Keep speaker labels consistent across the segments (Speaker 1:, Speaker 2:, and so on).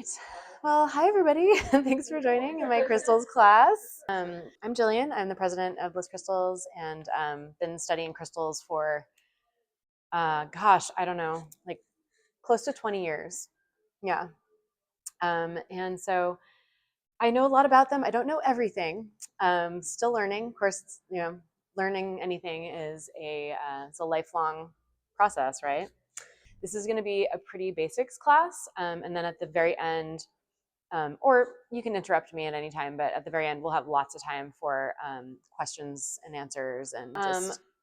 Speaker 1: right. Well, hi everybody. Thanks for joining in my crystals class. I'm Jillian. I'm the president of Bliss Crystals and been studying crystals for, I don't know, like close to 20 years. Yeah. And so I know a lot about them. I don't know everything. Still learning. Of course, learning anything is it's a lifelong process, right? This is going to be a pretty basics class, and then at the very end, or you can interrupt me at any time, but at the very end, we'll have lots of time for questions and answers. And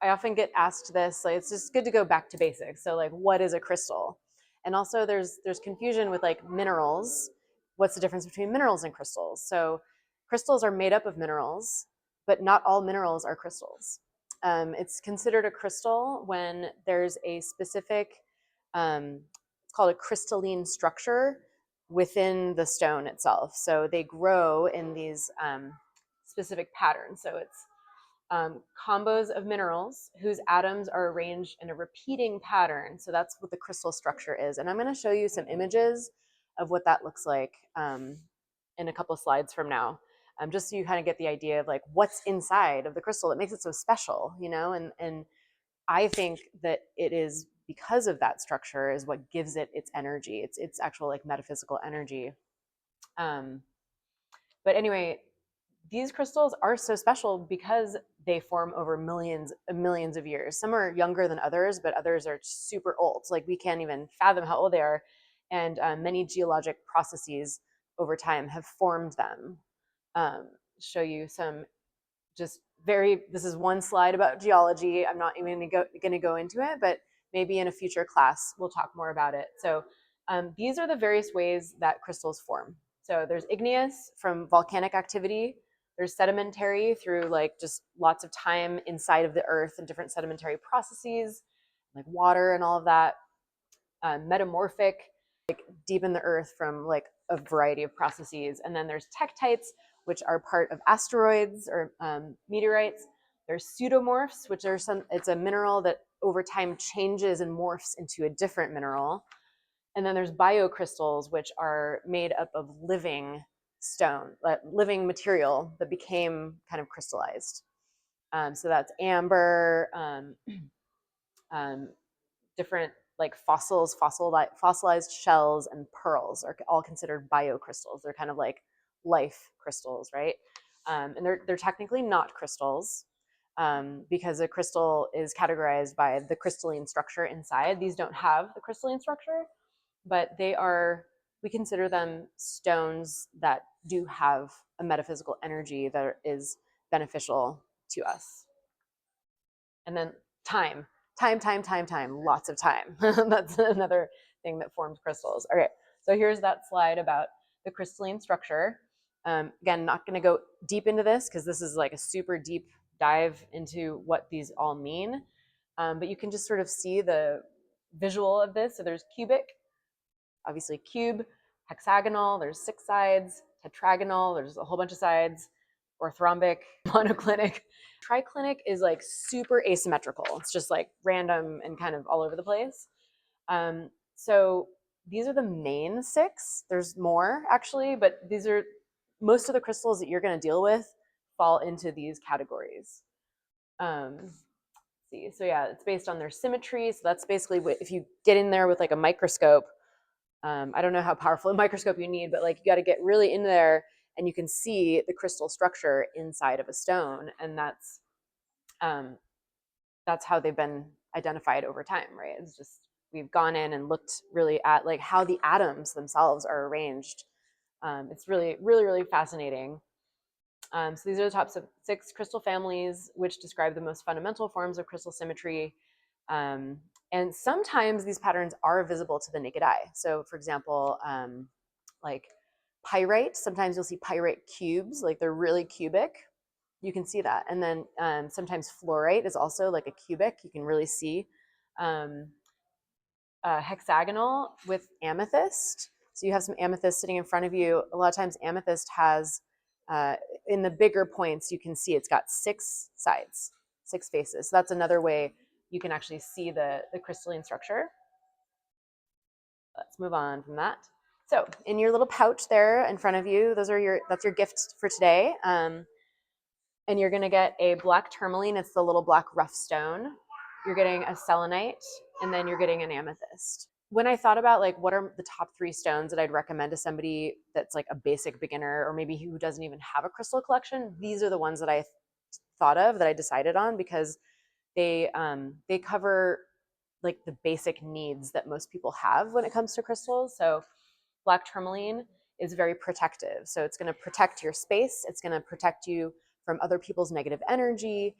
Speaker 1: I often get asked this, like, it's just good to go back to basics. So like, what is a crystal? And also there's confusion with like minerals. What's the difference between minerals and crystals? So crystals are made up of minerals, but not all minerals are crystals. It's considered a crystal when there's a specific, it's called a crystalline structure within the stone itself. So they grow in these specific patterns. So it's combos of minerals whose atoms are arranged in a repeating pattern. So that's what the crystal structure is. And I'm going to show you some images of what that looks like in a couple of slides from now. Just so you kind of get the idea of like what's inside of the crystal that makes it so special, and I think that it is because of that structure is what gives it its energy. It's actual like metaphysical energy. But anyway, these crystals are so special because they form over millions of years. Some are younger than others, but others are super old. Like we can't even fathom how old they are. And many geologic processes over time have formed them. Show you some this is one slide about geology. I'm not even going to go into it, but maybe in a future class, we'll talk more about it. So these are the various ways that crystals form. So there's igneous from volcanic activity. There's sedimentary through like just lots of time inside of the earth and different sedimentary processes, like water and all of that. Metamorphic, like deep in the earth from like a variety of processes. And then there's tektites, which are part of asteroids or meteorites. There's pseudomorphs, which are it's a mineral that over time changes and morphs into a different mineral. And then there's biocrystals, which are made up of living living material that became kind of crystallized. So that's amber, different like fossilized shells, and pearls are all considered biocrystals. They're kind of like life crystals, right? And they're technically not crystals because a crystal is categorized by the crystalline structure inside. These don't have the crystalline structure, but we consider them stones that do have a metaphysical energy that is beneficial to us. And then time, lots of time. That's another thing that forms crystals. Okay, so here's that slide about the crystalline structure. Again, not going to go deep into this because this is like a super deep dive into what these all mean. But you can just sort of see the visual of this. So there's cubic, obviously cube, hexagonal, there's 6 sides, tetragonal, there's a whole bunch of sides, orthorhombic, monoclinic. Triclinic is like super asymmetrical. It's just like random and kind of all over the place. So these are the main 6. There's more actually, but these are most of the crystals that you're going to deal with fall into these categories. See, so yeah, it's based on their symmetry. So that's basically if you get in there with like a microscope. I don't know how powerful a microscope you need, but like you got to get really in there and you can see the crystal structure inside of a stone. And that's how they've been identified over time, right? It's just, we've gone in and looked really at like how the atoms themselves are arranged. It's really, really, really fascinating. So these are the top 6 crystal families, which describe the most fundamental forms of crystal symmetry. And sometimes these patterns are visible to the naked eye. So for example, like pyrite, sometimes you'll see pyrite cubes, like they're really cubic. You can see that. And then sometimes fluorite is also like a cubic. You can really see hexagonal with amethyst. So you have some amethyst sitting in front of you. A lot of times amethyst has, in the bigger points, you can see it's got 6 sides, 6 faces. So that's another way you can actually see the crystalline structure. Let's move on from that. So in your little pouch there in front of you, that's your gift for today. And you're gonna get a black tourmaline. It's the little black rough stone. You're getting a selenite, and then you're getting an amethyst. When I thought about like what are the top 3 stones that I'd recommend to somebody that's like a basic beginner or maybe who doesn't even have a crystal collection, these are the ones that I thought of that I decided on because they cover like the basic needs that most people have when it comes to crystals. So black tourmaline is very protective. So it's going to protect your space. It's going to protect you from other people's negative energy.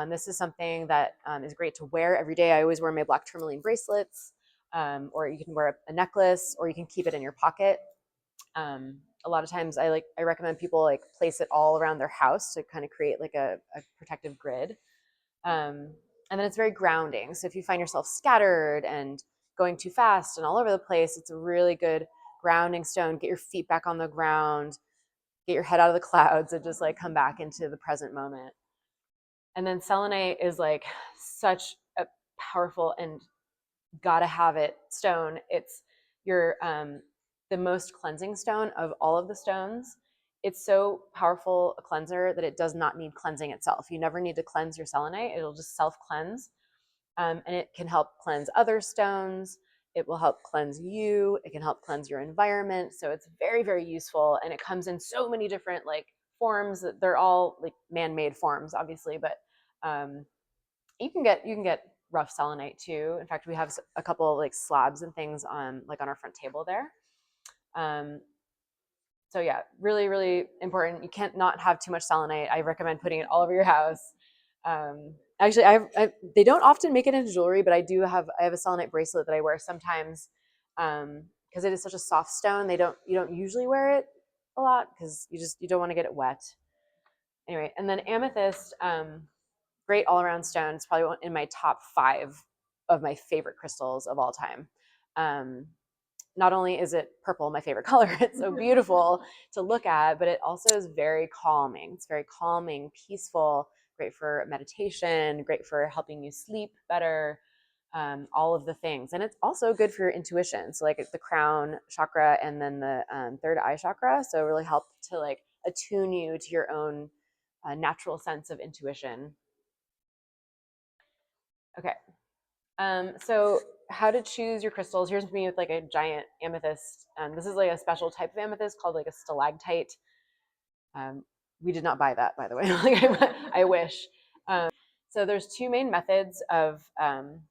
Speaker 1: This is something that is great to wear every day. I always wear my black tourmaline bracelets, or you can wear a necklace, or you can keep it in your pocket. A lot of times, I recommend people like place it all around their house to kind of create like a protective grid. And then it's very grounding. So if you find yourself scattered and going too fast and all over the place, it's a really good grounding stone. Get your feet back on the ground, get your head out of the clouds, and just like come back into the present moment. And then selenite is like such a powerful and gotta have it stone. It's your the most cleansing stone of all of the stones. It's so powerful a cleanser that it does not need cleansing itself. You never need to cleanse your selenite. It'll just self cleanse, and it can help cleanse other stones. It will help cleanse you. It can help cleanse your environment. So it's very, very useful, and it comes in so many different like forms. They're all like man-made forms, obviously, but um, you can get rough selenite too. In fact, we have a couple of, like slabs and things on like on our front table there. Um, so yeah, really, really important. You can't not have too much selenite. I recommend putting it all over your house. Actually, they don't often make it into jewelry, but I have a selenite bracelet that I wear sometimes because it is such a soft stone. You don't usually wear it a lot because you don't want to get it wet. Anyway, and then amethyst, great all around stone. It's probably in my top 5 of my favorite crystals of all time. Not only is it purple, my favorite color, it's so beautiful to look at, but it also is very calming. It's very calming, peaceful, great for meditation, great for helping you sleep better, all of the things. And it's also good for your intuition. So like the crown chakra and then the third eye chakra. So it really help to like attune you to your own natural sense of intuition. Okay. So how to choose your crystals. Here's me with like a giant amethyst. This is like a special type of amethyst called like a stalactite. We did not buy that, by the way. Like I wish. So there's 2 main methods of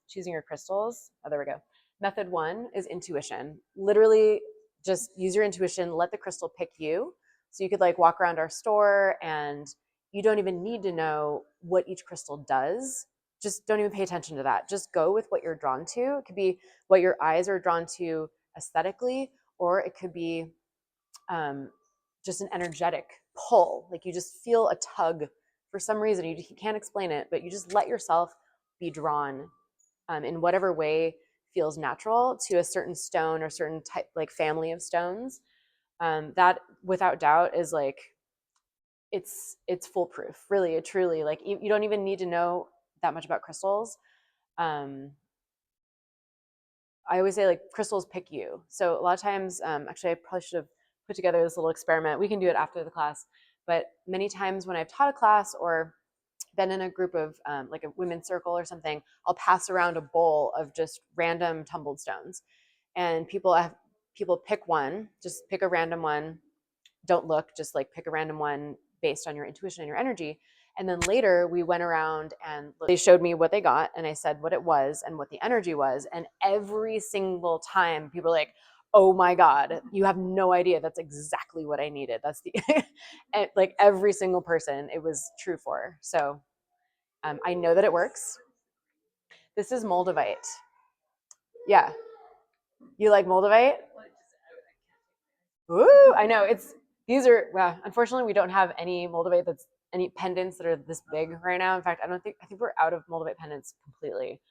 Speaker 1: choosing your crystals. Oh, there we go. Method 1 is intuition. Literally just use your intuition, let the crystal pick you. So you could like walk around our store and you don't even need to know what each crystal does. Just don't even pay attention to that. Just go with what you're drawn to. It could be what your eyes are drawn to aesthetically, or it could be um, just an energetic pull. Like you just feel a tug for some reason. You can't explain it, but you just let yourself be drawn in whatever way feels natural to a certain stone or certain type, like family of stones. That without doubt is like it's foolproof. Really, it truly like you don't even need to know that much about crystals. Um, I always say like crystals pick you. So a lot of times, actually, I probably should have put together this little experiment. We can do it after the class. But many times when I've taught a class or been in a group of like a women's circle or something, I'll pass around a bowl of just random tumbled stones, and people pick one, just pick a random one. Don't look, just like pick a random one based on your intuition and your energy. And then later we went around and they showed me what they got and I said what it was and what the energy was. And every single time people were like, oh my God, you have no idea. That's exactly what I needed. That's the, and like every single person it was true for. So I know that it works. This is Moldavite. Yeah. You like Moldavite? Ooh, I know. These are, well, unfortunately, we don't have any Moldavite any pendants that are this big right now. In fact, I think we're out of Moldavite pendants completely,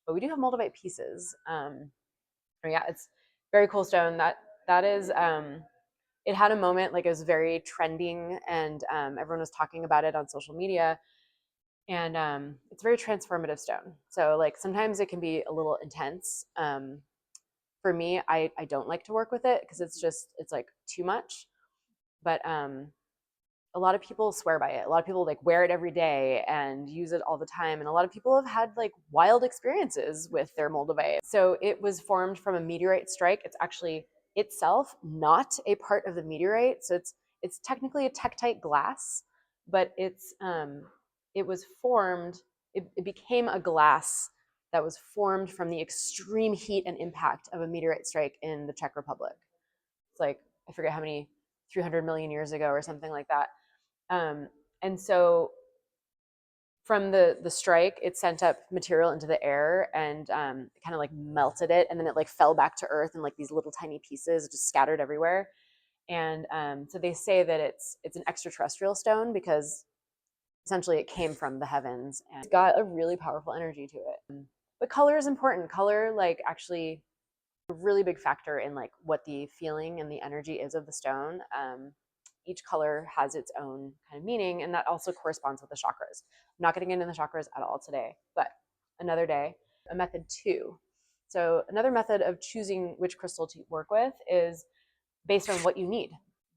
Speaker 1: but we do have Moldavite pieces. Yeah, it's very cool stone. That is, it had a moment like it was very trending and everyone was talking about it on social media. And it's a very transformative stone. So like sometimes it can be a little intense For me, I don't like to work with it because it's like too much. But a lot of people swear by it. A lot of people like wear it every day and use it all the time. And a lot of people have had like wild experiences with their moldavite. So it was formed from a meteorite strike. It's actually itself not a part of the meteorite. So it's technically a tektite glass, but it was formed, it became a glass that was formed from the extreme heat and impact of a meteorite strike in the Czech Republic. It's like, I forget how many, 300 million years ago or something like that. And so from the strike, it sent up material into the air and kind of like melted it, and then it like fell back to earth in like these little tiny pieces, just scattered everywhere. And so they say that it's an extraterrestrial stone because essentially it came from the heavens and it's got a really powerful energy to it. But color is important. Color, like, actually a really big factor in like what the feeling and the energy is of the stone. Each color has its own kind of meaning, and that also corresponds with the chakras. I'm not getting into the chakras at all today, but another day. A method 2. So another method of choosing which crystal to work with is based on what you need.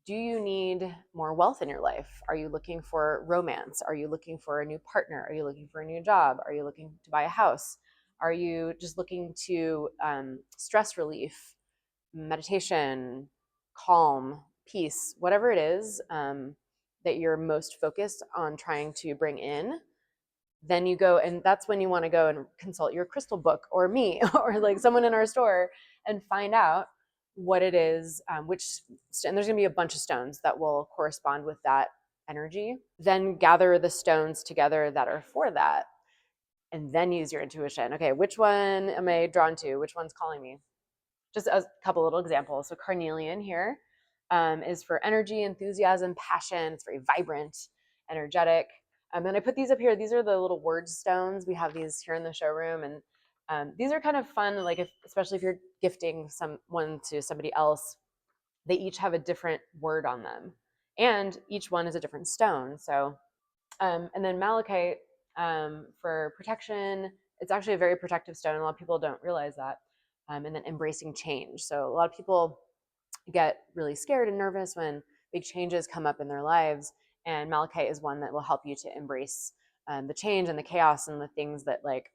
Speaker 1: Do you need more wealth in your life? Are you looking for romance? Are you looking for a new partner? Are you looking for a new job? Are you looking to buy a house? Are you just looking to stress relief, meditation, calm, peace, whatever it is that you're most focused on trying to bring in? Then you go, and that's when you want to go and consult your crystal book or me or like someone in our store and find out what it is, and there's going to be a bunch of stones that will correspond with that energy. Then gather the stones together that are for that, and then use your intuition. Okay, which one am I drawn to? Which one's calling me? Just a couple little examples. So carnelian here is for energy, enthusiasm, passion. It's very vibrant, energetic. And I put these up here. These are the little word stones. We have these here in the showroom, and these are kind of fun. Like especially if you're gifting someone to somebody else, they each have a different word on them, and each one is a different stone. So, and then malachite for protection. It's actually a very protective stone. A lot of people don't realize that. And then embracing change. So a lot of people get really scared and nervous when big changes come up in their lives, and malachite is one that will help you to embrace the change and the chaos and the things that like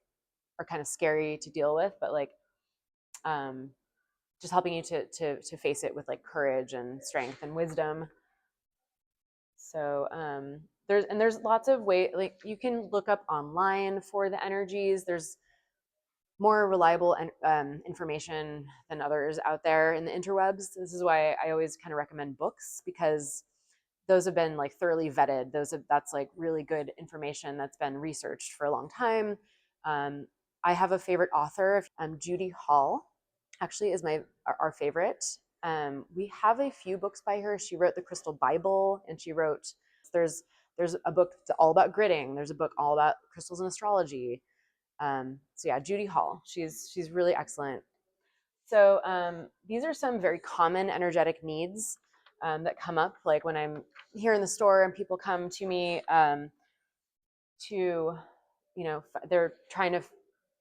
Speaker 1: are kind of scary to deal with, but like um, just helping you to face it with like courage and strength and wisdom. So there's lots of ways, like you can look up online for the energies. There's more reliable information than others out there in the interwebs. This is why I always kind of recommend books, because those have been like thoroughly vetted. That's like really good information that's been researched for a long time. Um, I have a favorite author, Judy Hall, actually is our favorite. We have a few books by her. She wrote the Crystal Bible, and she wrote there's there's a book all about gridding. There's a book all about crystals and astrology. So yeah, Judy Hall. She's really excellent. So these are some very common energetic needs that come up, like when I'm here in the store and people come to me to, they're trying to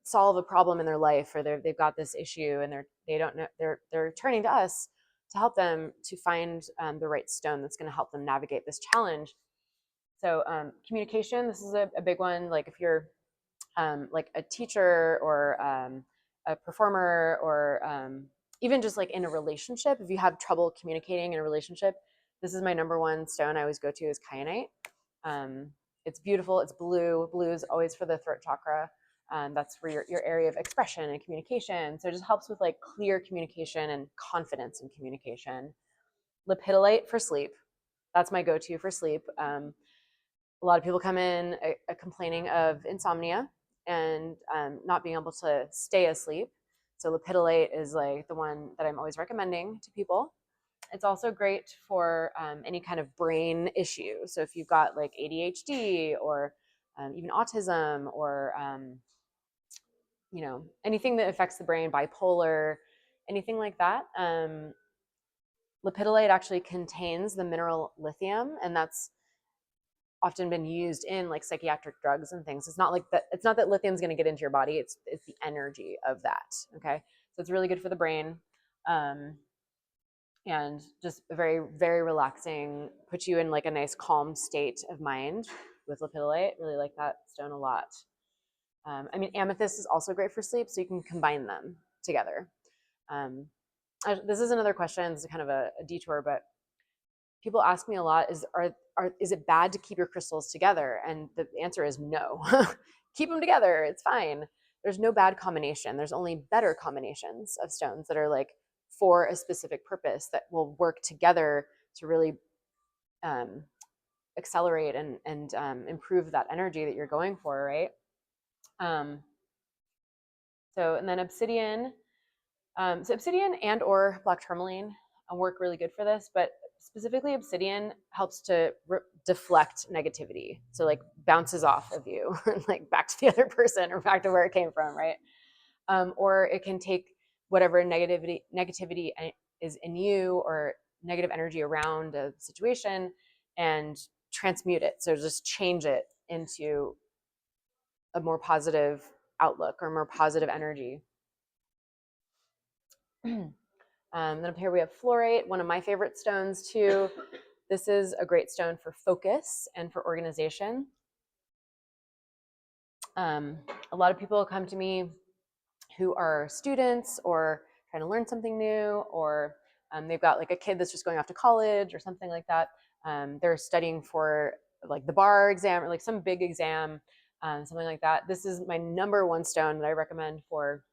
Speaker 1: solve a problem in their life, or they've got this issue and they don't know, they're turning to us to help them to find the right stone that's going to help them navigate this challenge. So communication, this is a big one. Like if you're like a teacher or a performer, or even just like in a relationship, if you have trouble communicating in a relationship, this is my number one stone I always go to is kyanite. It's beautiful. It's blue. Blue is always for the throat chakra. That's for your area of expression and communication. So it just helps with like clear communication and confidence in communication. Lepidolite for sleep. That's my go-to for sleep. A lot of people come in complaining of insomnia and not being able to stay asleep. So lepidolite is like the one that I'm always recommending to people. It's also great for any kind of brain issue. So if you've got like ADHD or even autism, or anything that affects the brain, bipolar, anything like that. Lepidolite actually contains the mineral lithium, and that's often been used in like psychiatric drugs and things. It's not that lithium's going to get into your body. It's the energy of that. Okay. So it's really good for the brain. And just very, very relaxing, puts you in like a nice calm state of mind with lepidolite. Really like that stone a lot. I mean, amethyst is also great for sleep, so you can combine them together. Um, this is another question. It's kind of a detour, but people ask me a lot: is it bad to keep your crystals together? And the answer is no. Keep them together. It's fine. There's no bad combination. There's only better combinations of stones that are like for a specific purpose that will work together to really um, accelerate and improve that energy that you're going for, right? Um, and then obsidian. So obsidian and or black tourmaline work really good for this, but specifically obsidian helps to deflect negativity. So like bounces off of you, like back to the other person or back to where it came from, right? Or it can take whatever negativity is in you or negative energy around a situation and transmute it. So just change it into a more positive outlook or more positive energy. Then up here we have fluorite, one of my favorite stones too. This is a great stone for focus and for organization. A lot of people come to me who are students or trying to learn something new, or they've got like a kid that's just going off to college or something like that. They're studying for like the bar exam or like some big exam, something like that. This is my number one stone that I recommend for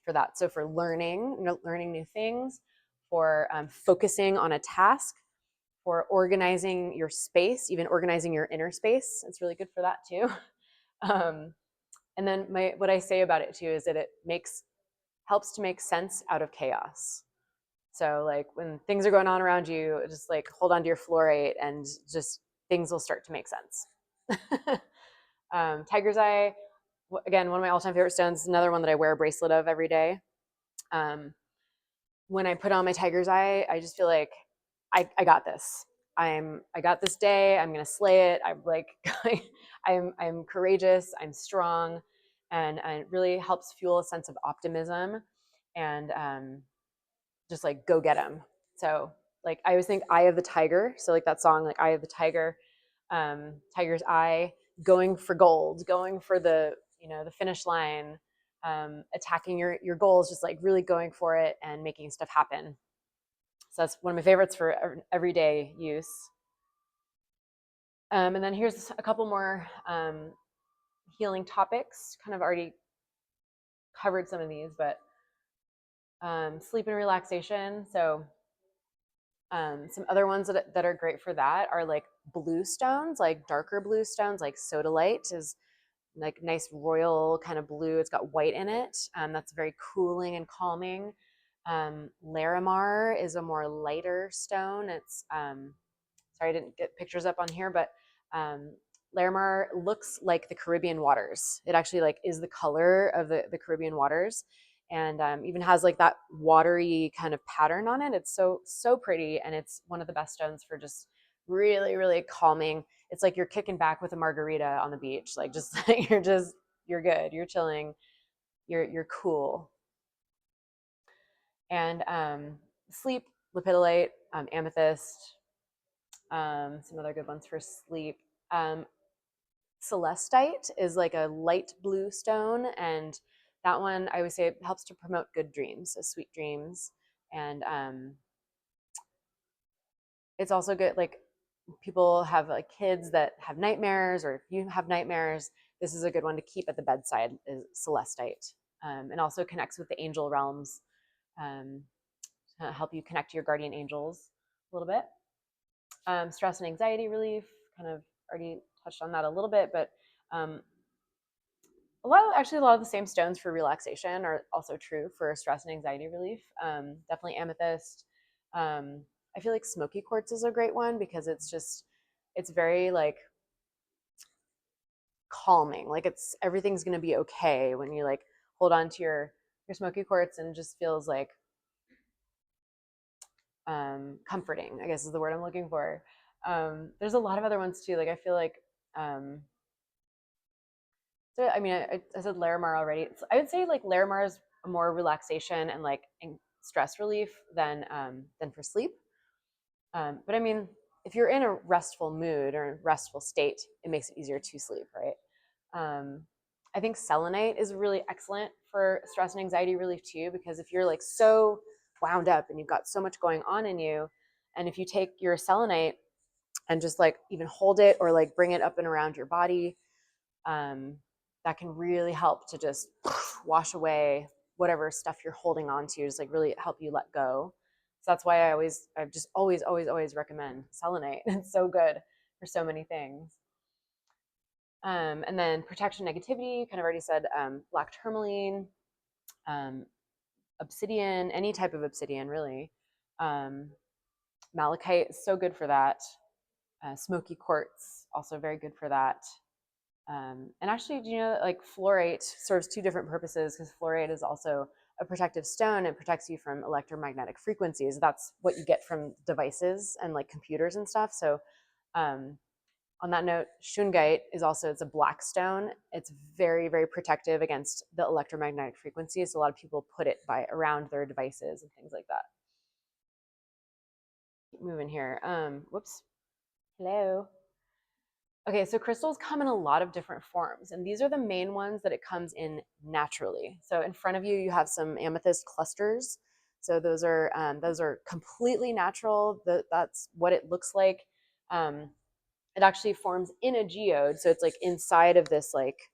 Speaker 1: that. So for learning new things, for focusing on a task, for organizing your space, even organizing your inner space. It's really good for that too. And then what I say about it too is that it helps to make sense out of chaos. So like when things are going on around you, just like hold on to your fluorite and just things will start to make sense. Tiger's eye, again, one of my all-time favorite stones, another one that I wear a bracelet of every day. When I put on my tiger's eye, I just feel like I got this. I got this day. I'm gonna slay it. I'm like I'm courageous. I'm strong, and it really helps fuel a sense of optimism and just like go get them. So like I always think Eye of the Tiger. So like that song, like Eye of the Tiger, Tiger's Eye, going for gold, going for the finish line, attacking your goals, just like really going for it and making stuff happen. So that's one of my favorites for everyday use. And then here's a couple more healing topics. Kind of already covered some of these, but sleep and relaxation. So some other ones that are great for that are like blue stones, like darker blue stones, like sodalite is like nice royal kind of blue. It's got white in it. That's very cooling and calming. Larimar is a more lighter stone. It's sorry I didn't get pictures up on here, but um, Larimar looks like the Caribbean waters. It actually like is the color of the Caribbean waters, and even has like that watery kind of pattern on it. It's so pretty, and it's one of the best stones for just really really calming. It's like you're kicking back with a margarita on the beach, like just you're good, you're chilling, you're cool. And sleep, lepidolite, amethyst, some other good ones for sleep. Celestite is like a light blue stone, and that one I would say helps to promote good dreams, so sweet dreams. And it's also good, like people have like kids that have nightmares, or if you have nightmares, this is a good one to keep at the bedside, is celestite. And also connects with the angel realms, um, to help you connect to your guardian angels a little bit. Stress and anxiety relief, kind of already touched on that a little bit, but um, a lot of the same stones for relaxation are also true for stress and anxiety relief. Definitely amethyst. I feel like smoky quartz is a great one because it's very like calming. Like everything's gonna be okay when you like hold on to your smoky quartz, and just feels like comforting, I guess is the word I'm looking for. There's a lot of other ones too. Like I feel like so I mean I said Larimar already. I would say like Larimar is more relaxation and like stress relief than for sleep. But I mean, if you're in a restful mood or a restful state, it makes it easier to sleep, right? Um, I think selenite is really excellent for stress and anxiety relief too, because if you're like so wound up and you've got so much going on in you, and if you take your selenite and just like even hold it or like bring it up and around your body, um, that can really help to just wash away whatever stuff you're holding on to, just like really help you let go. So that's why I've just always recommend selenite. It's so good for so many things. And then protection negativity, kind of already said, black tourmaline, um, obsidian, any type of obsidian really. Malachite is so good for that. Smoky quartz, also very good for that. And actually, do you know that like fluorite serves two different purposes, because fluorite is also a protective stone. It protects you from electromagnetic frequencies. That's what you get from devices and like computers and stuff. So um, on that note, shungite is also, it's a black stone. It's very protective against the electromagnetic frequencies. So a lot of people put it by around their devices and things like that. Keep moving here. Whoops. Hello. Okay, so crystals come in a lot of different forms, and these are the main ones that it comes in naturally. So in front of you, you have some amethyst clusters. So those are completely natural. That's what it looks like. It actually forms in a geode, so it's like inside of this like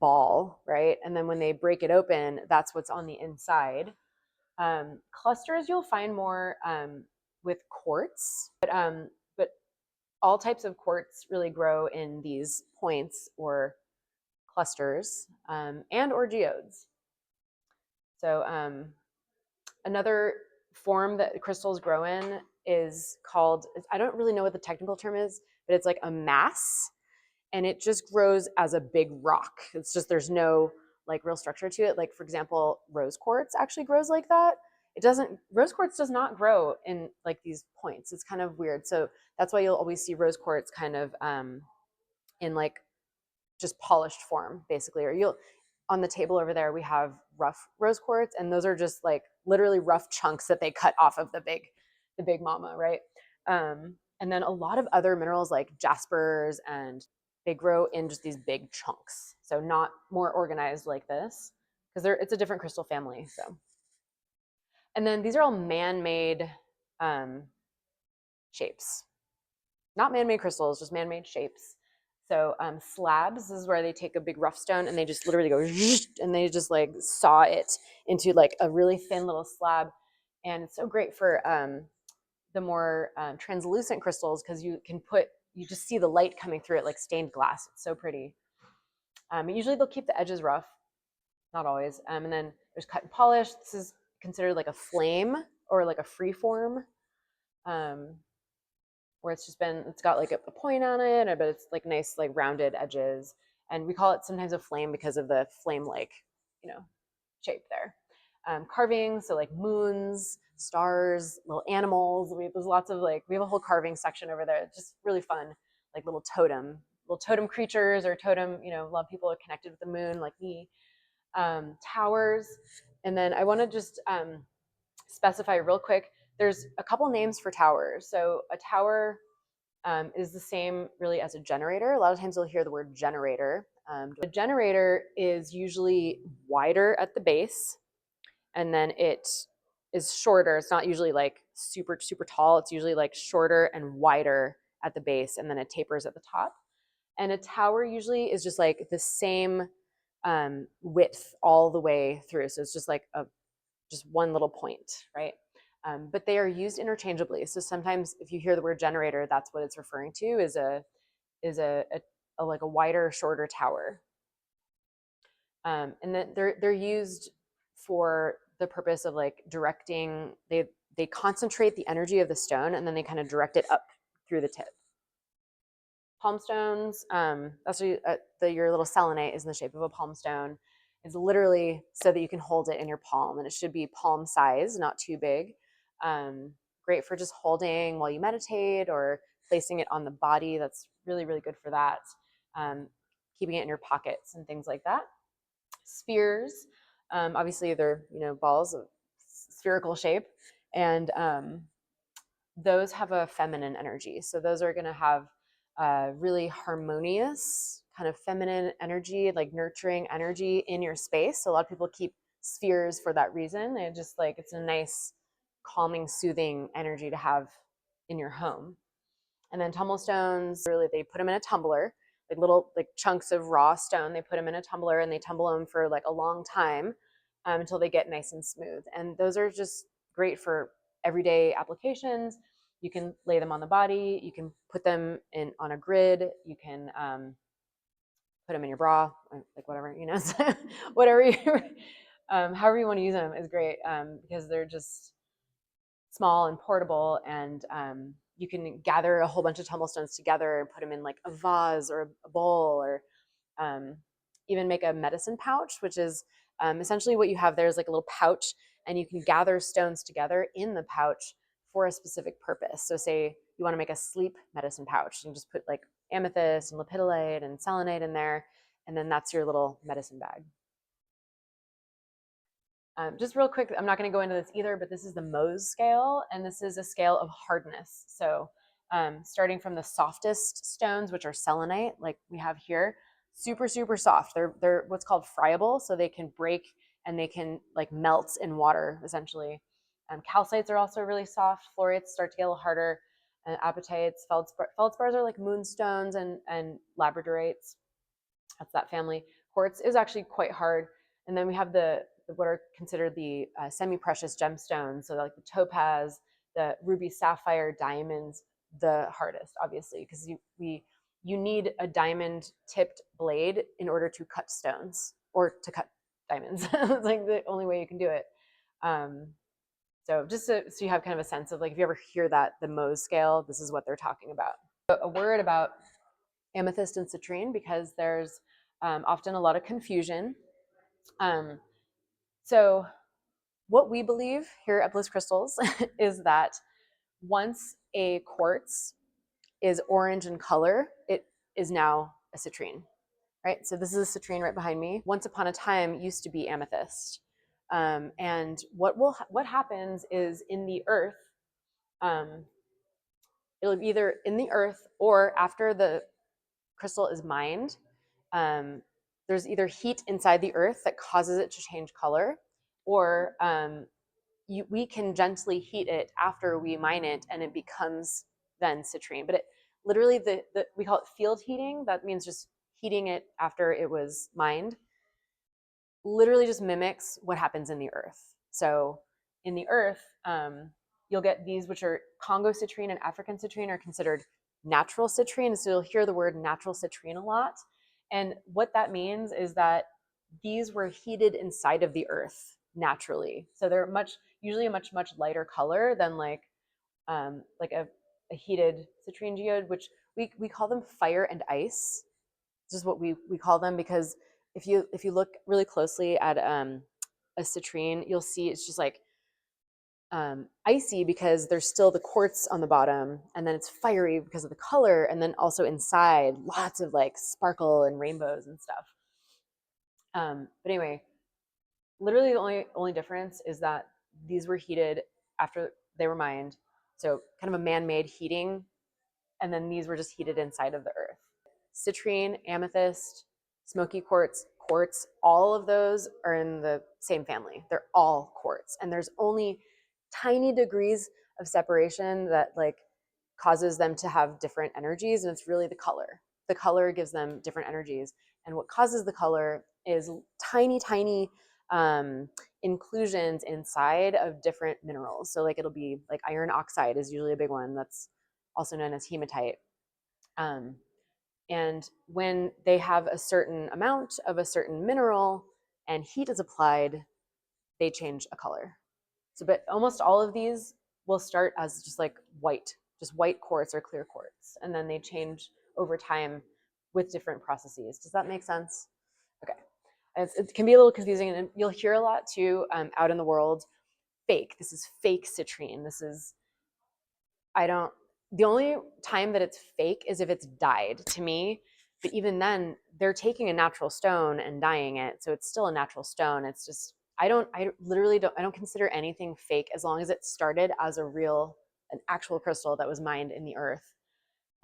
Speaker 1: ball, right? And then when they break it open, that's what's on the inside. Clusters you'll find more with quartz, but all types of quartz really grow in these points or clusters, and or geodes. So another form that crystals grow in is called, I don't really know what the technical term is, but it's like a mass, and it just grows as a big rock. It's just, there's no like real structure to it. Like for example, rose quartz actually grows like that. It doesn't, rose quartz does not grow in like these points. It's kind of weird. So that's why you'll always see rose quartz kind of in like just polished form basically. Or you'll, on the table over there, we have rough rose quartz, and those are just like literally rough chunks that they cut off of the big mama, right? And then a lot of other minerals like jaspers, and they grow in just these big chunks. So not more organized like this, because it's a different crystal family. So, and then these are all man-made shapes, not man-made crystals, just man-made shapes. So slabs is where they take a big rough stone and they just literally go and they just like saw it into like a really thin little slab. And it's so great for the more translucent crystals, because you just see the light coming through it like stained glass. It's so pretty. Usually they'll keep the edges rough, not always. And then there's cut and polish. This is considered like a flame or like a free form. Where it's got like a point on it, but it's like nice, like rounded edges. And we call it sometimes a flame because of the flame-like, shape there. Carvings, so like moons, stars, little animals. There's lots of we have a whole carving section over there. It's just really fun, like little totem creatures or totem. A lot of people are connected with the moon, like me. Towers, and then I want to just specify real quick. There's a couple names for towers. So a tower is the same really as a generator. A lot of times you'll hear the word generator. A generator is usually wider at the base, and then it is shorter. It's not usually like super tall. It's usually like shorter and wider at the base, and then it tapers at the top. And a tower usually is just like the same width all the way through. So it's just like just one little point, right? But they are used interchangeably. So sometimes if you hear the word generator, that's what it's referring to, is a like a wider, shorter tower. And then they're used for the purpose of like directing. They concentrate the energy of the stone, and then they kind of direct it up through the tip. Palm stones, that's what your little selenite is in the shape of a palm stone. It's literally so that you can hold it in your palm, and it should be palm size, not too big. Great for just holding while you meditate or placing it on the body. That's really good for that. Keeping it in your pockets and things like that. Spheres, Obviously, they're balls of spherical shape, and those have a feminine energy. So those are going to have really harmonious, kind of feminine energy, like nurturing energy in your space. So a lot of people keep spheres for that reason. They just like it's a nice, calming, soothing energy to have in your home. And then tumble stones, really, they put them in a tumbler, like little like chunks of raw stone. They put them in a tumbler and they tumble them for like a long time until they get nice and smooth. And those are just great for everyday applications. You can lay them on the body. You can put them in on a grid. You can put them in your bra, like whatever, whatever you, however you want to use them is great because they're just small and portable, and you can gather a whole bunch of tumble stones together and put them in like a vase or a bowl, or um, even make a medicine pouch, which is essentially what you have there is like a little pouch, and you can gather stones together in the pouch for a specific purpose. So say you want to make a sleep medicine pouch, and just put like amethyst and lepidolite and selenite in there, and then that's your little medicine bag. Just real quick, I'm not going to go into this either, but this is the Mohs scale, and this is a scale of hardness. So starting from the softest stones, which are selenite, like we have here, super, super soft. They're what's called friable, so they can break and they can like melt in water, essentially. Calcites are also really soft. Fluorites start to get a little harder. Apatites, feldspars are like moonstones and labradorites. That's that family. Quartz is actually quite hard. And then we have the what are considered the semi-precious gemstones. So like the topaz, the ruby, sapphire, diamonds, the hardest, obviously, because you need a diamond tipped blade in order to cut stones or to cut diamonds. It's like the only way you can do it. So just so you have kind of a sense of like, if you ever hear that, the Mohs scale, this is what they're talking about. A word about amethyst and citrine, because there's often a lot of confusion. So what we believe here at Bliss Crystals is that once a quartz is orange in color, it is now a citrine, right? So this is a citrine right behind me. Once upon a time used to be amethyst. And what happens is in the earth, it'll be either in the earth or after the crystal is mined, there's either heat inside the earth that causes it to change color, or we can gently heat it after we mine it, and it becomes then citrine. But it literally we call it field heating. That means just heating it after it was mined. Literally just mimics what happens in the earth. So in the earth, you'll get these, which are Congo citrine and African citrine, are considered natural citrine. So you'll hear the word natural citrine a lot. And what that means is that these were heated inside of the earth naturally. So they're usually a much lighter color than like a heated citrine geode, which we call them fire and ice. This is what we call them, because if you look really closely at a citrine, you'll see it's just like icy because there's still the quartz on the bottom, and then it's fiery because of the color, and then also inside lots of like sparkle and rainbows and stuff. But anyway, literally the only difference is that these were heated after they were mined, so kind of a man-made heating, and then these were just heated inside of the earth. Citrine, amethyst, smoky quartz, all of those are in the same family. They're all quartz, and there's only tiny degrees of separation that like causes them to have different energies, and it's really the color. The color gives them different energies, and what causes the color is tiny inclusions inside of different minerals. So like it'll be like iron oxide is usually a big one, that's also known as hematite. And when they have a certain amount of a certain mineral and heat is applied, they change a color. So, but almost all of these will start as just white quartz or clear quartz, and then they change over time with different processes. Does that make sense? Okay. It can be a little confusing, and you'll hear a lot too out in the world. Fake. This is fake citrine. This is, the only time that it's fake is if it's dyed. To me, But even then, they're taking a natural stone and dyeing it, so it's still a natural stone. It's just I literally don't I don't consider anything fake as long as it started as an actual crystal that was mined in the earth.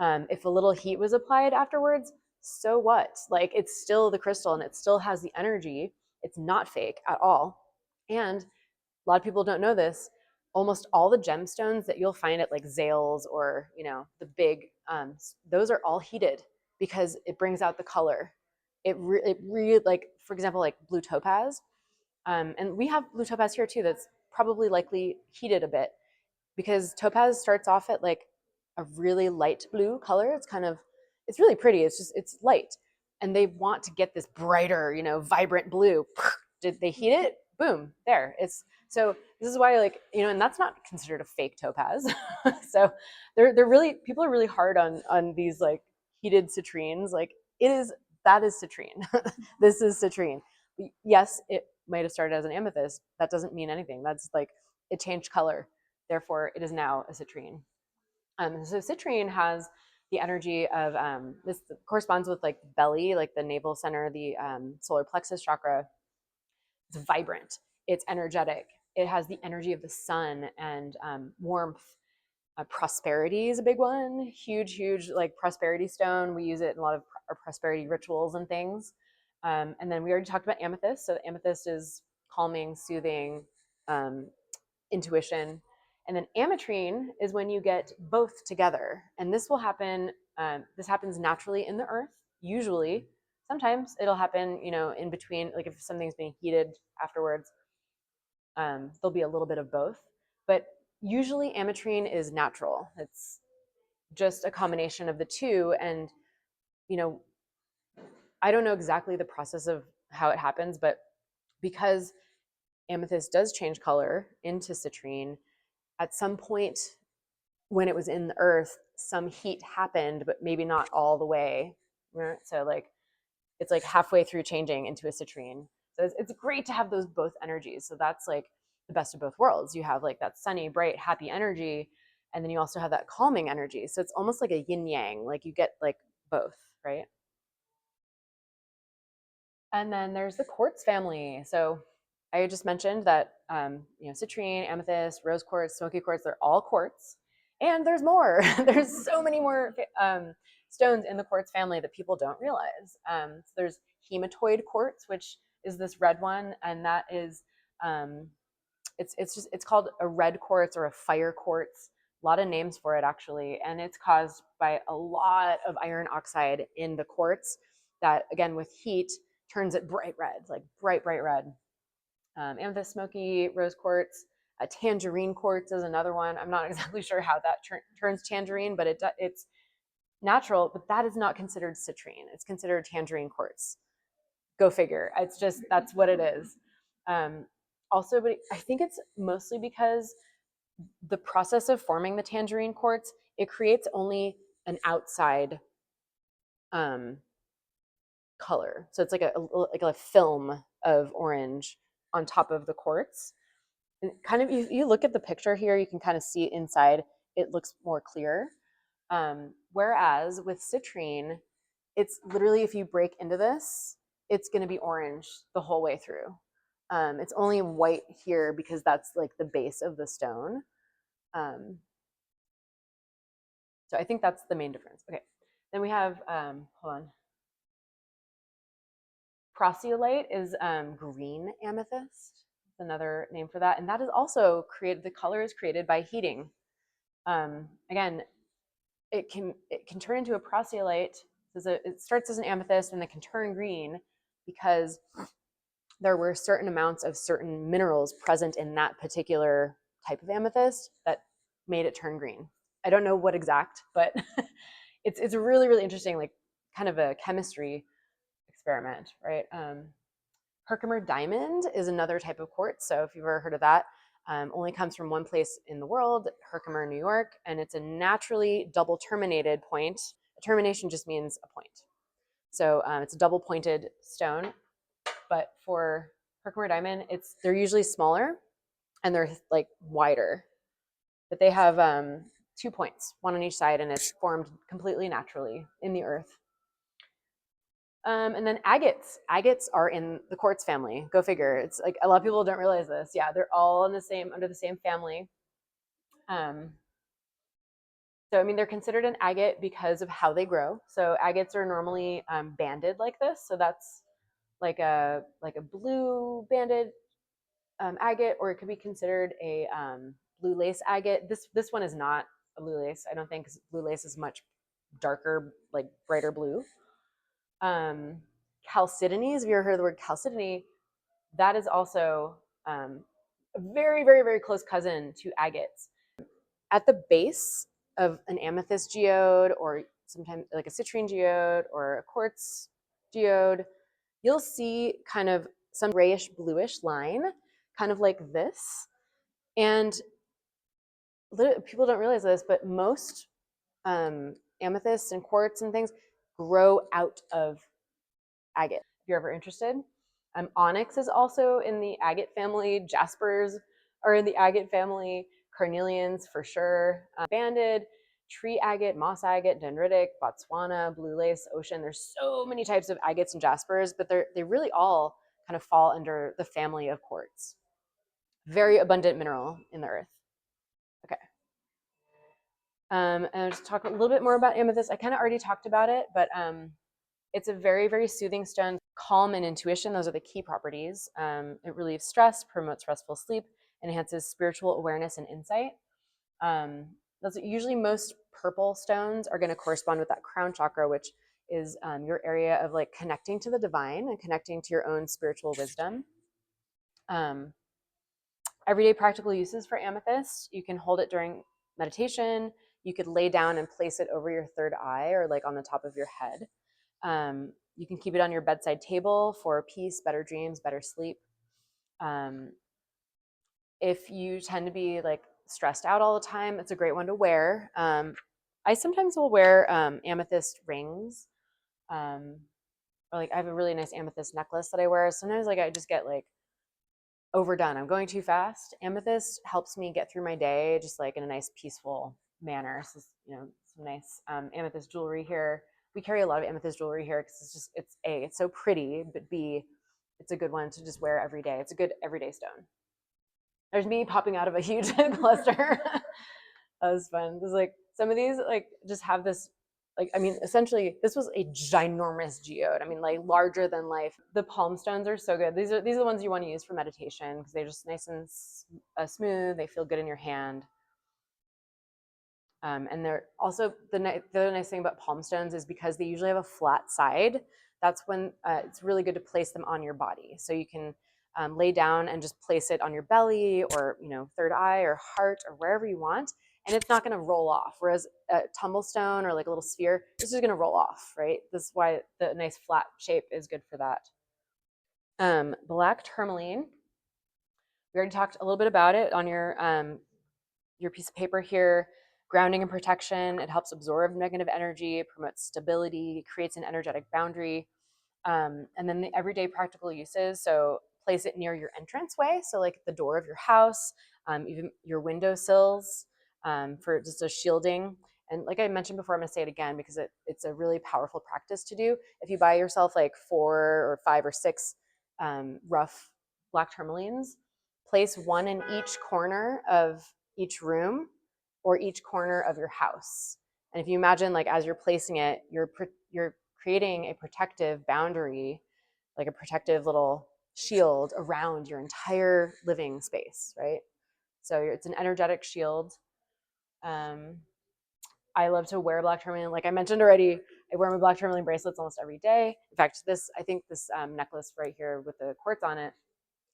Speaker 1: If a little heat was applied afterwards, so what? Like it's still the crystal and it still has the energy. It's not fake at all. And a lot of people don't know this. Almost all the gemstones that you'll find at like Zales or the big, those are all heated because it brings out the color. It really, like for example, like blue topaz, and we have blue topaz here too. That's probably likely heated a bit because topaz starts off at like a really light blue color. It's really pretty. It's light, and they want to get this brighter, vibrant blue. Did they heat it? Boom, there. It's so this is why and that's not considered a fake topaz. So they're really people are really hard on these like heated citrines. Like it is that is citrine. This is citrine. Yes, it might have started as an amethyst. That doesn't mean anything. That's like it changed color. Therefore, it is now a citrine. So citrine has the energy of this corresponds with like the belly, like the navel center, the solar plexus chakra. It's vibrant. It's energetic. It has the energy of the sun and warmth. Prosperity is a big one. Huge, huge like prosperity stone. We use it in a lot of our prosperity rituals and things. And then we already talked about amethyst. So amethyst is calming, soothing, um, intuition. And then ametrine is when you get both together. And this will happen, this happens naturally in the earth, usually. Sometimes it'll happen, in between, like if something's being heated afterwards, there'll be a little bit of both. But usually ametrine is natural. It's just a combination of the two. And, you know, I don't know exactly the process of how it happens, but because amethyst does change color into citrine, at some point when it was in the earth, some heat happened, but maybe not all the way. Right? So like it's like halfway through changing into a citrine. So it's great to have those both energies. So that's like the best of both worlds. You have like that sunny, bright, happy energy, and then you also have that calming energy. So it's almost like a yin yang. Like you get like both, right? And then there's the quartz family. So I just mentioned that citrine, amethyst, rose quartz, smoky quartz, they're all quartz. And there's more. There's so many more stones in the quartz family that people don't realize. So there's hematoid quartz, which is this red one, and that is um, it's called a red quartz or a fire quartz. A lot of names for it actually, and it's caused by a lot of iron oxide in the quartz that, again, with heat turns it bright red, like bright, bright red. Amethyst, smoky, rose quartz. Tangerine quartz is another one. I'm not exactly sure how that turns tangerine, but it's natural, but that is not considered citrine. It's considered tangerine quartz. Go figure. It's just, that's what it is. Um, Also, but I think it's mostly because the process of forming the tangerine quartz, it creates only an outside um, color. So it's like a film of orange on top of the quartz. And kind of, you look at the picture here, you can kind of see inside. It looks more clear. Whereas with citrine, it's literally, if you break into this, it's going to be orange the whole way through. It's only white here because that's like the base of the stone. Um, so I think that's the main difference. Okay, then we have hold on. Procellite is green amethyst. It's another name for that, and that is also created. The color is created by heating. Again, it can turn into a procellite. It starts as an amethyst and it can turn green because there were certain amounts of certain minerals present in that particular type of amethyst that made it turn green. I don't know what exact, but it's really, really interesting, like kind of a chemistry experiment, right? Herkimer diamond is another type of quartz. So if you've ever heard of that, only comes from one place in the world, Herkimer, New York, and it's a naturally double terminated point. A termination just means a point. So it's a double pointed stone, but for Herkimer diamond, they're usually smaller and they're like wider, but they have 2 points, one on each side, and it's formed completely naturally in the earth. And then agates. Agates are in the quartz family. Go figure. It's like a lot of people don't realize this. Yeah, they're all in the same under the same family. Um, so I mean, they're considered an agate because of how they grow. So agates are normally banded like this. So that's like a blue banded agate, or it could be considered a blue lace agate. This one is not a blue lace. I don't think, 'cause blue lace is much darker, like brighter blue. Um, Chalcedonies. Have you ever heard the word chalcedony? That is also a very, very, very close cousin to agates. At the base of an amethyst geode, or sometimes like a citrine geode or a quartz geode, you'll see kind of some grayish bluish line, kind of like this. And people don't realize this, but most amethysts and quartz and things grow out of agate. If you're ever interested, onyx is also in the agate family. Jaspers are in the agate family. Carnelians for sure. Banded, tree agate, moss agate, dendritic, Botswana, blue lace, ocean. There's so many types of agates and jaspers, but they really all kind of fall under the family of quartz. Very abundant mineral in the earth. Okay. And I'll just talk a little bit more about amethyst. I kind of already talked about it, but it's a very, very soothing stone. Calm and intuition, those are the key properties. It relieves stress, promotes restful sleep, enhances spiritual awareness and insight. That's usually most purple stones are going to correspond with that crown chakra, which is your area of like connecting to the divine and connecting to your own spiritual wisdom. Everyday practical uses for amethyst: you can hold it during meditation. You could lay down and place it over your third eye or like on the top of your head. You can keep it on your bedside table for peace, better dreams, better sleep. If you tend to be like stressed out all the time, it's a great one to wear. I sometimes will wear amethyst rings, or like I have a really nice amethyst necklace that I wear. Sometimes like I just get like overdone. I'm going too fast. Amethyst helps me get through my day just like in a nice peaceful manner. So, some nice amethyst jewelry here. We carry a lot of amethyst jewelry here because it's so pretty, but B, it's a good one to just wear every day. It's a good everyday stone. There's me popping out of a huge cluster. That was fun. There's like some of these like just have this, like, I mean, essentially this was a ginormous geode. I mean, like larger than life. The palm stones are so good. These are the ones you want to use for meditation because they're just nice and smooth. They feel good in your hand. And they're also the other nice thing about palm stones is because they usually have a flat side. That's when it's really good to place them on your body. So you can lay down and just place it on your belly or third eye or heart or wherever you want, and it's not going to roll off. Whereas a tumble stone or like a little sphere, this is going to roll off, right? This is why the nice flat shape is good for that. Black tourmaline. We already talked a little bit about it on your piece of paper here. Grounding and protection. It helps absorb negative energy, promotes stability, creates an energetic boundary. And then the everyday practical uses. So place it near your entranceway. So like the door of your house, even your windowsills, for just a shielding. And like I mentioned before, I'm gonna say it again because it's a really powerful practice to do. If you buy yourself like 4 or 5 or 6 rough black tourmalines, place one in each corner of each room or each corner of your house. And if you imagine, like as you're placing it, you're creating a protective boundary, like a protective little shield around your entire living space, right? So it's an energetic shield. I love to wear black tourmaline. Like I mentioned already, I wear my black tourmaline bracelets almost every day. In fact, I think this necklace right here with the quartz on it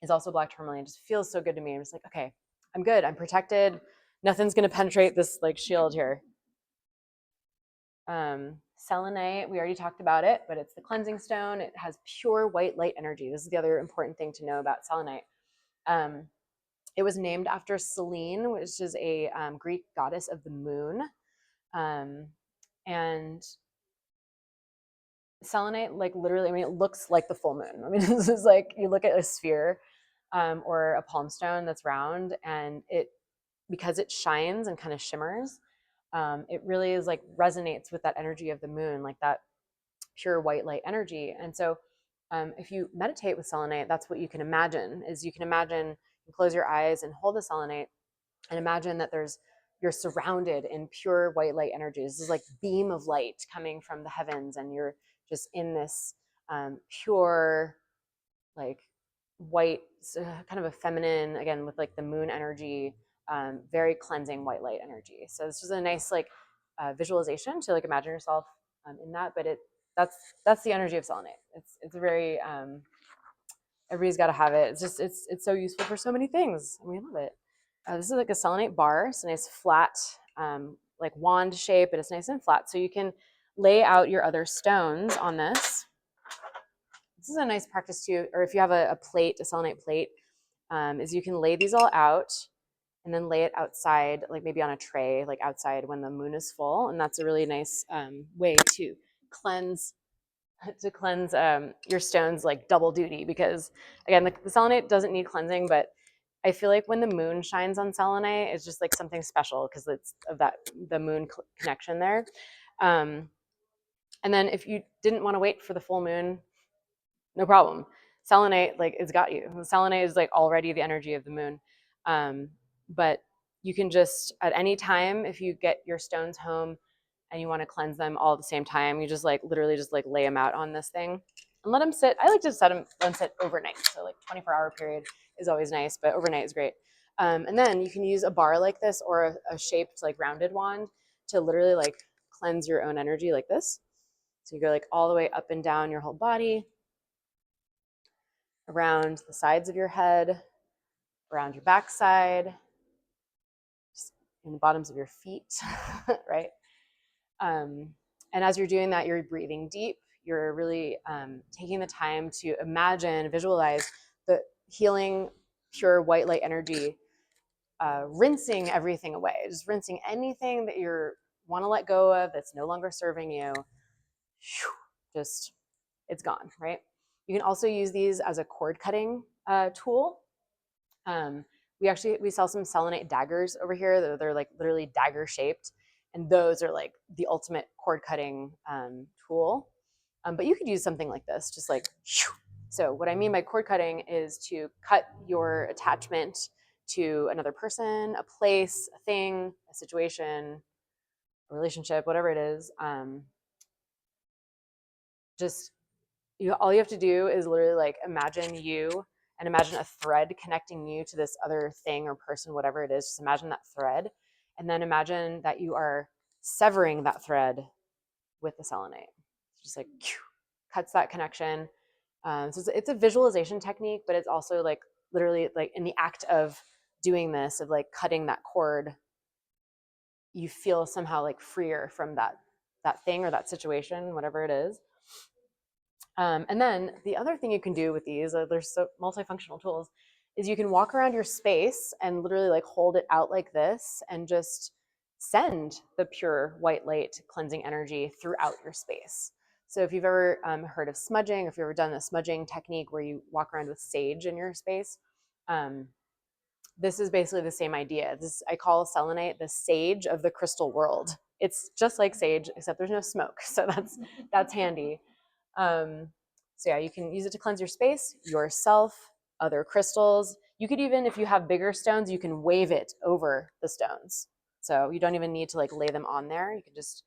Speaker 1: is also black tourmaline. It just feels so good to me. I'm just like, okay, I'm good. I'm protected. Nothing's going to penetrate this like shield here. Selenite, we already talked about it, but it's the cleansing stone. It has pure white light energy. This is the other important thing to know about selenite. It was named after Selene, which is a Greek goddess of the moon. And selenite, like literally, I mean, it looks like the full moon. I mean, this is like you look at a sphere or a palm stone that's round, and because it shines and kind of shimmers, it really is like resonates with that energy of the moon, like that pure white light energy. And so if you meditate with selenite, that's what you can imagine. Is you can imagine, you close your eyes and hold the selenite and imagine that you're surrounded in pure white light energy. This is like beam of light coming from the heavens, and you're just in this pure, like white, kind of a feminine, again with like the moon energy, very cleansing white light energy. So this is a nice like visualization to like imagine yourself in that. But that's the energy of selenite. It's a very everybody's got to have it. It's so useful for so many things, and we love it. This is like a selenite bar. It's a nice flat, like wand shape, but it's nice and flat. So you can lay out your other stones on this. This is a nice practice too, or if you have a plate, a selenite plate, is you can lay these all out and then lay it outside, like maybe on a tray, like outside when the moon is full. And that's a really nice way to cleanse your stones, like double duty, because again, the selenite doesn't need cleansing, but I feel like when the moon shines on selenite, it's just like something special because it's of that the moon connection there. And then if you didn't want to wait for the full moon, no problem. Selenite, like, it's got you. Selenite is like already the energy of the moon. But you can just at any time, if you get your stones home and you want to cleanse them all at the same time, you just like literally just like lay them out on this thing and let them sit. I like to let them sit overnight. So like 24-hour period is always nice, but overnight is great. And then you can use a bar like this or a shaped like rounded wand to literally like cleanse your own energy like this. So you go like all the way up and down your whole body, around the sides of your head, around your backside, in the bottoms of your feet, right? And as you're doing that, you're breathing deep. You're really taking the time to imagine, visualize the healing, pure white light energy, rinsing everything away, just rinsing anything that you want to let go of that's no longer serving you. Just, it's gone, right? You can also use these as a cord cutting tool. We sell some selenite daggers over here. They're like literally dagger shaped, and those are like the ultimate cord cutting tool. But you could use something like this, just like. So what I mean by cord cutting is to cut your attachment to another person, a place, a thing, a situation, a relationship, whatever it is. Just all you have to do is literally like imagine you and imagine a thread connecting you to this other thing or person, whatever it is. Just imagine that thread, and then imagine that you are severing that thread with the selenite. Just like cuts that connection. So it's a visualization technique, but it's also like literally like in the act of doing this, of like cutting that cord, you feel somehow like freer from that thing or that situation, whatever it is. And then the other thing you can do with these, there's so multifunctional tools, is you can walk around your space and literally like hold it out like this and just send the pure white light cleansing energy throughout your space. So if you've ever heard of smudging, if you've ever done a smudging technique where you walk around with sage in your space, this is basically the same idea. I call selenite the sage of the crystal world. It's just like sage, except there's no smoke, so that's handy. So yeah, you can use it to cleanse your space, yourself, other crystals. You could even, if you have bigger stones, you can wave it over the stones. So you don't even need to like lay them on there. You can just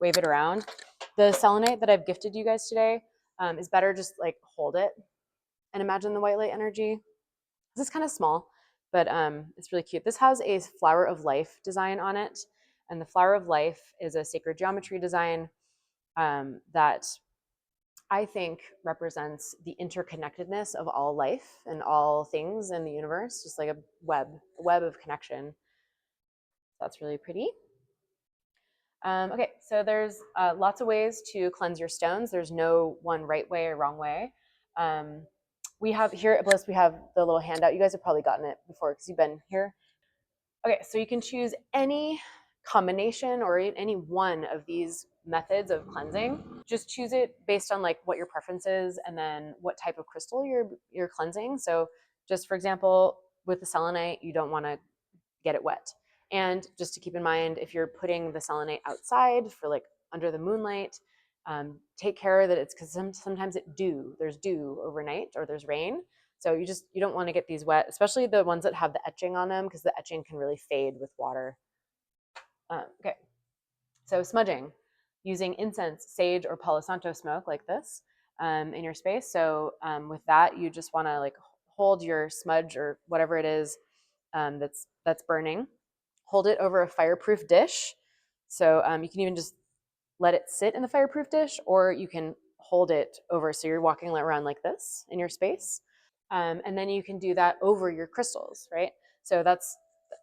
Speaker 1: wave it around. The selenite that I've gifted you guys today is better just like hold it and imagine the white light energy. This is kind of small, but it's really cute. This has a flower of life design on it. And the flower of life is a sacred geometry design that I think represents the interconnectedness of all life and all things in the universe, just like a web of connection. That's really pretty. Okay, so there's lots of ways to cleanse your stones. There's no one right way or wrong way. We have here at Bliss, we have the little handout. You guys have probably gotten it before because you've been here. Okay, so you can choose any combination or any one of these methods of cleansing. Just choose it based on like what your preference is and then what type of crystal you're cleansing. So just for example, with the selenite, you don't want to get it wet. And just to keep in mind, if you're putting the selenite outside for like under the moonlight, Take care that it's, because sometimes there's dew overnight, or there's rain. So you don't want to get these wet, especially the ones that have the etching on them, because the etching can really fade with water. Okay, so smudging, using incense, sage, or Palo Santo smoke like this in your space. So with that, you just want to like hold your smudge or whatever it is that's burning, hold it over a fireproof dish. So you can even just let it sit in the fireproof dish, or you can hold it over, so you're walking around like this in your space. And then you can do that over your crystals, right? So that's,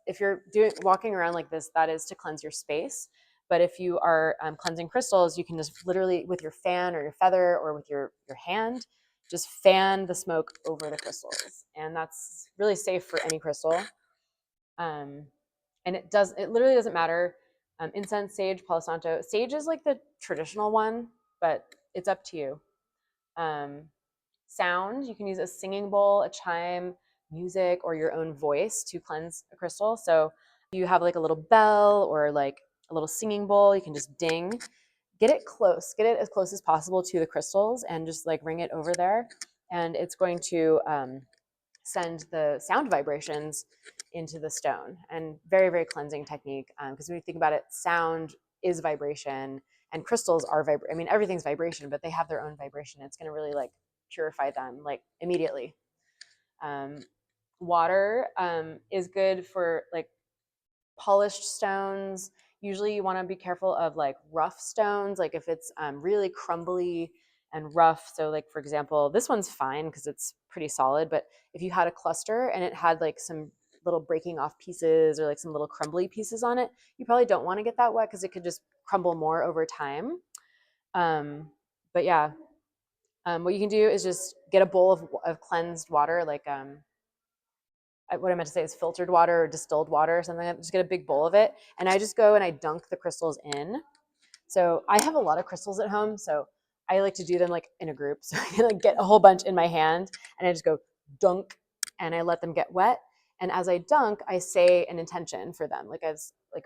Speaker 1: if you're walking around like this, that is to cleanse your space. But if you are cleansing crystals, you can just literally, with your fan or your feather or with your hand, just fan the smoke over the crystals. And that's really safe for any crystal. And it literally doesn't matter. Incense, sage, Palo Santo. Sage is like the traditional one, but it's up to you. Sound, you can use a singing bowl, a chime, music, or your own voice to cleanse a crystal. So you have like a little bell or like a little singing bowl, you can just ding. Get it as close as possible to the crystals, and just like ring it over there. And it's going to send the sound vibrations into the stone. And very, very cleansing technique, because when you think about it, sound is vibration, and crystals are I mean, everything's vibration, but they have their own vibration. It's going to really like purify them like immediately. Water is good for like polished stones. Usually you want to be careful of like rough stones, like if it's really crumbly and rough. So like, for example, this one's fine because it's pretty solid, but if you had a cluster and it had like some little breaking off pieces or like some little crumbly pieces on it, you probably don't want to get that wet, because it could just crumble more over time. But yeah, what you can do is just get a bowl of cleansed water, like what I meant to say is filtered water or distilled water or something. Just get a big bowl of it, and I just go and I dunk the crystals in. So I have a lot of crystals at home, so I like to do them like in a group. So I can like get a whole bunch in my hand, and I just go dunk, and I let them get wet. And as I dunk, I say an intention for them, like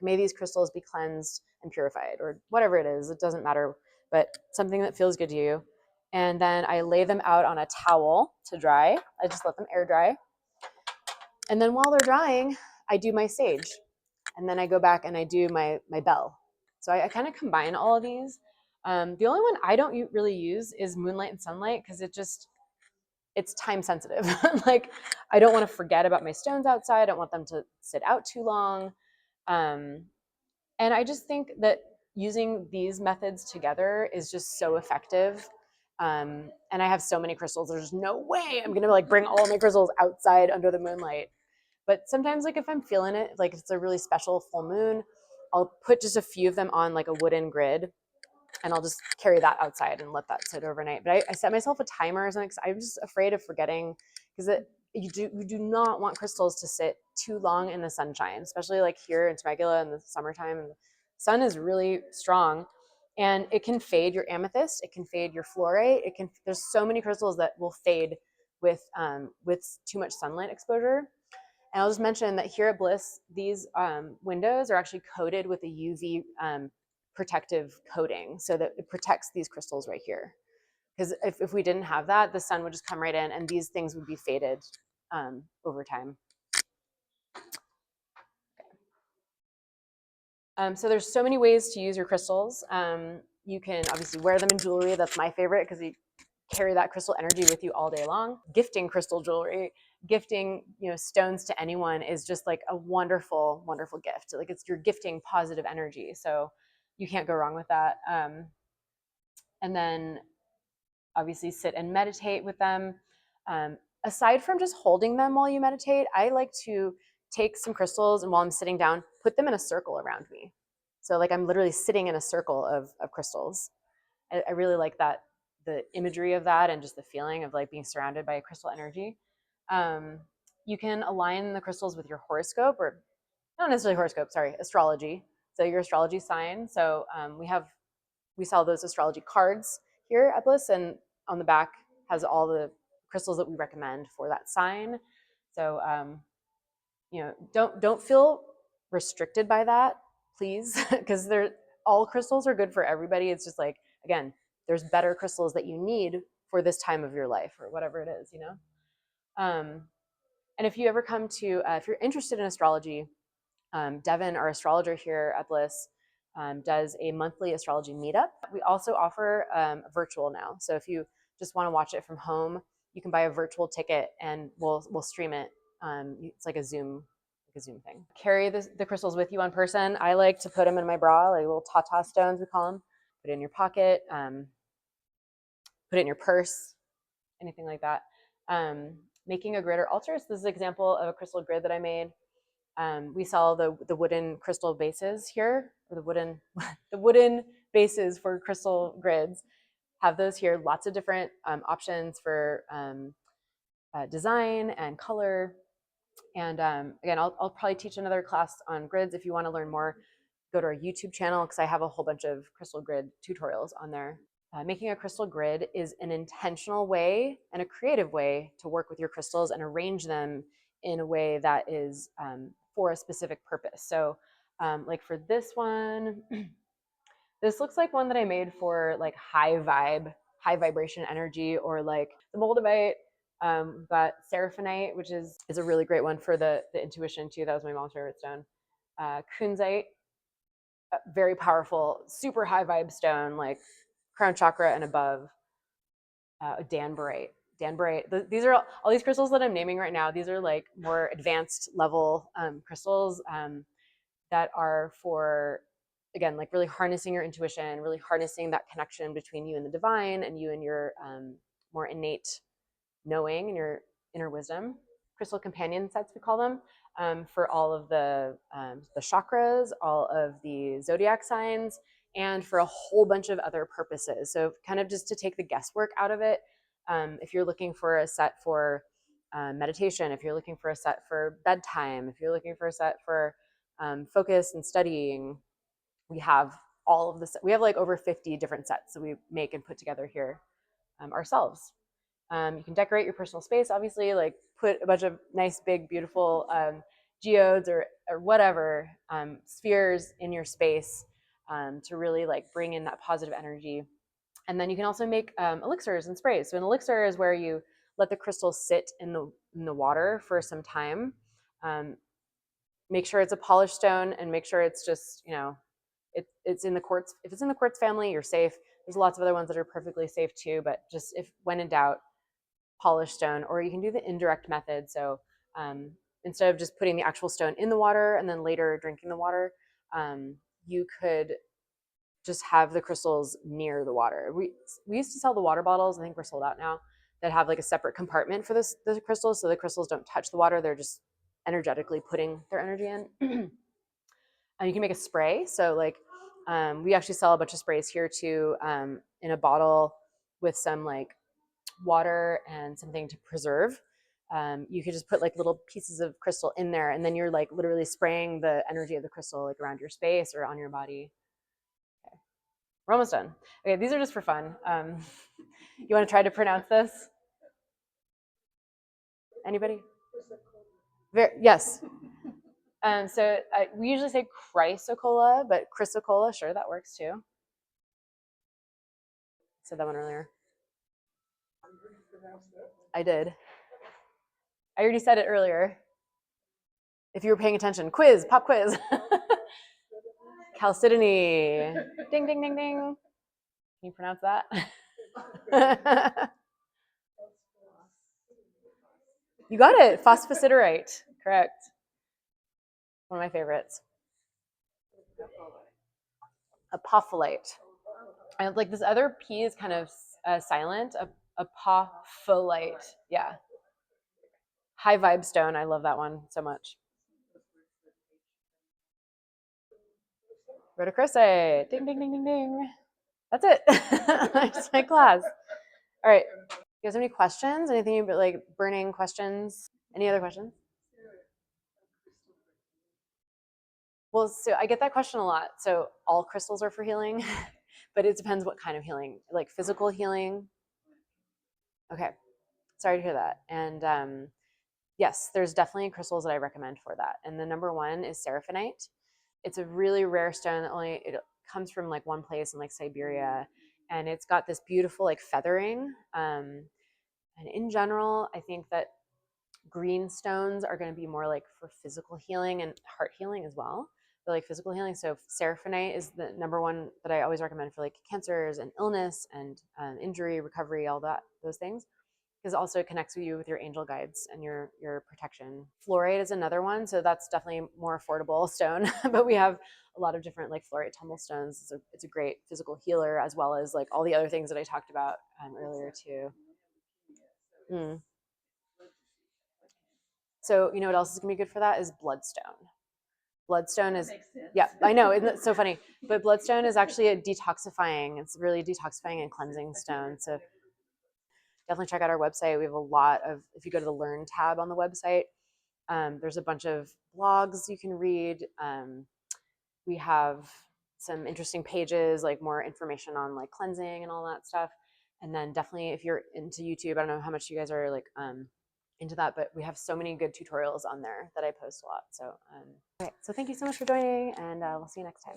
Speaker 1: may these crystals be cleansed and purified, or whatever it is. It doesn't matter, but something that feels good to you. And then I lay them out on a towel to dry. I just let them air dry. And then while they're drying, I do my sage. And then I go back and I do my bell. So I kind of combine all of these. The only one I don't really use is moonlight and sunlight, because it's time sensitive. Like, I don't want to forget about my stones outside. I don't want them to sit out too long. And I just think that using these methods together is just so effective. And I have so many crystals. There's no way I'm gonna like bring all my crystals outside under the moonlight. But sometimes, like if I'm feeling it, like if it's a really special full moon, I'll put just a few of them on like a wooden grid, and I'll just carry that outside and let that sit overnight. But I set myself a timer or something, because I'm just afraid of forgetting, because you do not want crystals to sit too long in the sunshine, especially like here in Temecula in the summertime. And the sun is really strong, and it can fade your amethyst, it can fade your fluorite, there's so many crystals that will fade with too much sunlight exposure. And I'll just mention that here at Bliss, these windows are actually coated with a UV protective coating, so that it protects these crystals right here. Because if we didn't have that, the sun would just come right in, and these things would be faded over time. So there's so many ways to use your crystals. You can obviously wear them in jewelry. That's my favorite, because you carry that crystal energy with you all day long. Gifting crystal jewelry, gifting stones to anyone is just like a wonderful, wonderful gift. Like you're gifting positive energy, so you can't go wrong with that. And then obviously sit and meditate with them. Aside from just holding them while you meditate, I like to take some crystals, and while I'm sitting down, put them in a circle around me. So like I'm literally sitting in a circle of crystals. I really like that, the imagery of that, and just the feeling of like being surrounded by a crystal energy. You can align the crystals with your horoscope, or not necessarily horoscope, sorry, astrology. So your astrology sign. So we sell those astrology cards here at Bliss, and on the back has all the crystals that we recommend for that sign. So don't feel restricted by that, please, because they're all crystals are good for everybody. It's just like, again, there's better crystals that you need for this time of your life or whatever it is, you know? And if you ever come to, if you're interested in astrology, Devin, our astrologer here at Bliss, does a monthly astrology meetup. We also offer virtual now. So if you just want to watch it from home, you can buy a virtual ticket and we'll stream it. It's like a Zoom thing. Carry the crystals with you on person. I like to put them in my bra, like little tata stones, we call them. Put it in your pocket, put it in your purse, anything like that. Making a grid or altar. So this is an example of a crystal grid that I made. We sell the wooden crystal bases here, or the wooden bases for crystal grids. Have those here. Lots of different options for design and color. And again, I'll probably teach another class on grids. If you want to learn more, go to our YouTube channel because I have a whole bunch of crystal grid tutorials on there. Making a crystal grid is an intentional way and a creative way to work with your crystals and arrange them in a way that is for a specific purpose. So like for this one, this looks like one that I made for like high vibration energy, or like the moldavite. We've got seraphonite, which is a really great one for the intuition too. That was my mom's favorite stone. Kunzite, very powerful, super high vibe stone, like crown chakra and above. Danburite. These are all these crystals that I'm naming right now. These are like more advanced level crystals that are for, again, like really harnessing your intuition, really harnessing that connection between you and the divine and you and your more innate knowing and your inner wisdom. Crystal companion sets, we call them, for all of the chakras, all of the zodiac signs, and for a whole bunch of other purposes. So kind of just to take the guesswork out of it, if you're looking for a set for meditation, if you're looking for a set for bedtime, if you're looking for a set for focus and studying, we have all of this. We have like over 50 different sets that we make and put together here ourselves. You can decorate your personal space, obviously, like put a bunch of nice, big, beautiful geodes or whatever spheres in your space to really like bring in that positive energy. And then you can also make elixirs and sprays. So an elixir is where you let the crystal sit in the water for some time. Make sure it's a polished stone and make sure it's just, you know, it's in the quartz. If it's in the quartz family, you're safe. There's lots of other ones that are perfectly safe too, but just if when in doubt, polished stone. Or you can do the indirect method. So instead of just putting the actual stone in the water and then later drinking the water, you could just have the crystals near the water. We used to sell the water bottles. I think we're sold out now, that have like a separate compartment for the crystals, so the crystals don't touch the water. They're just energetically putting their energy in. And you can make a spray. So like we actually sell a bunch of sprays here too, in a bottle with some like water and something to preserve. You could just put like little pieces of crystal in there, and then you're like literally spraying the energy of the crystal like around your space or on your body. Okay, we're almost done. Okay, these are just for fun. You want to try to pronounce this? Anybody? Yes. So we usually say chrysocolla, but chrysocolla, sure, that works too. Said that one earlier. I did. I already said it earlier. If you were paying attention, quiz, pop quiz. Chalcedony. Ding, ding, ding, ding. Can you pronounce that? You got it. Phosphosiderite. Correct. One of my favorites. Apophyllite. And like this other P is kind of silent. Apophyllite. Yeah. High vibe stone. I love that one so much. Rhodochrosite. Ding, ding, ding, ding, ding. That's it. That's my class. All right. You guys have any questions? Anything like burning questions? Any other questions? Well, so I get that question a lot. So all crystals are for healing, but it depends what kind of healing, like physical healing. Okay. Sorry to hear that. And yes, there's definitely crystals that I recommend for that. And the number one is seraphonite. It's a really rare stone that only it comes from like one place in like Siberia, and it's got this beautiful like feathering. And in general, I think that green stones are going to be more like for physical healing and heart healing as well, but like physical healing. So seraphonite is the number one that I always recommend for like cancers and illness and injury recovery, all that, those things, because also it connects with you with your angel guides and your protection. Fluorite is another one, so that's definitely a more affordable stone, but we have a lot of different like fluorite tumble stones. It's a great physical healer, as well as like all the other things that I talked about earlier too. Mm. So you know what else is gonna be good for that is bloodstone. Bloodstone is, yeah, I know, isn't it so funny? But bloodstone is actually a detoxifying. It's really detoxifying and cleansing stone. So definitely check out our website. We have a lot of, if you go to the Learn tab on the website, there's a bunch of blogs you can read. We have some interesting pages, like more information on like cleansing and all that stuff. And then definitely if you're into YouTube, I don't know how much you guys are like into that, but we have so many good tutorials on there that I post a lot. So, all right. So thank you so much for joining, and we'll see you next time.